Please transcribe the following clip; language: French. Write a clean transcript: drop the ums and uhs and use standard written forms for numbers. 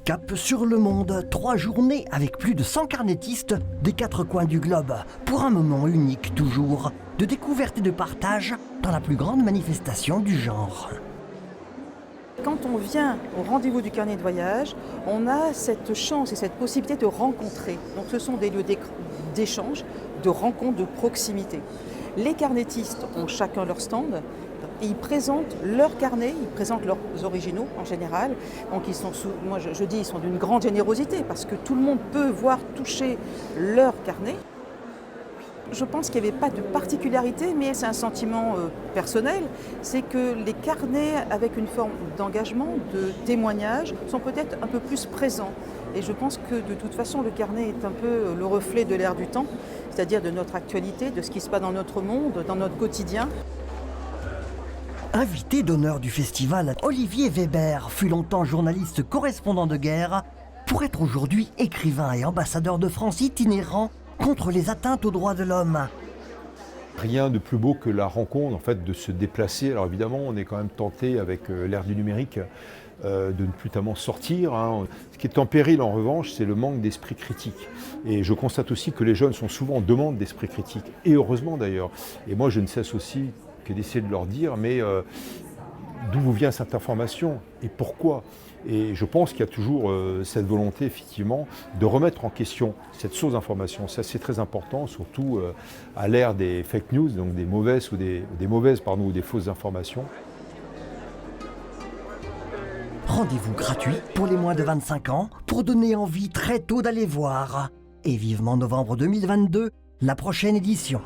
Cap sur le monde, 3 journées avec plus de 100 carnétistes des 4 coins du globe, pour un moment unique toujours, de découverte et de partage dans la plus grande manifestation du genre. Quand on vient au rendez-vous du carnet de voyage, on a cette chance et cette possibilité de rencontrer. Donc ce sont des lieux d'échange, de rencontres, de proximité. Les carnétistes ont chacun leur stand. Et ils présentent leurs carnets, ils présentent leurs originaux en général. Donc ils sont, moi je dis, ils sont d'une grande générosité parce que tout le monde peut voir, toucher leur carnet. Je pense qu'il n'y avait pas de particularité, mais c'est un sentiment personnel, c'est que les carnets avec une forme d'engagement, de témoignage, sont peut-être un peu plus présents. Et je pense que de toute façon, le carnet est un peu le reflet de l'air du temps, c'est-à-dire de notre actualité, de ce qui se passe dans notre monde, dans notre quotidien. Invité d'honneur du festival, Olivier Weber fut longtemps journaliste correspondant de guerre pour être aujourd'hui écrivain et ambassadeur de France itinérant contre les atteintes aux droits de l'homme. Rien de plus beau que la rencontre, en fait, de se déplacer. Alors évidemment, on est quand même tenté avec l'ère du numérique de ne plus tellement sortir. Ce qui est en péril, en revanche, c'est le manque d'esprit critique. Et je constate aussi que les jeunes sont souvent en demande d'esprit critique, et heureusement d'ailleurs. Et moi, je ne cesse aussi que d'essayer de leur dire, mais d'où vous vient cette information et pourquoi? Et je pense qu'il y a toujours cette volonté, effectivement, de remettre en question cette source d'information. Ça, c'est très important, surtout à l'ère des fake news, donc des mauvaises ou des fausses informations. Rendez-vous gratuit pour les moins de 25 ans pour donner envie très tôt d'aller voir. Et vivement novembre 2022, la prochaine édition.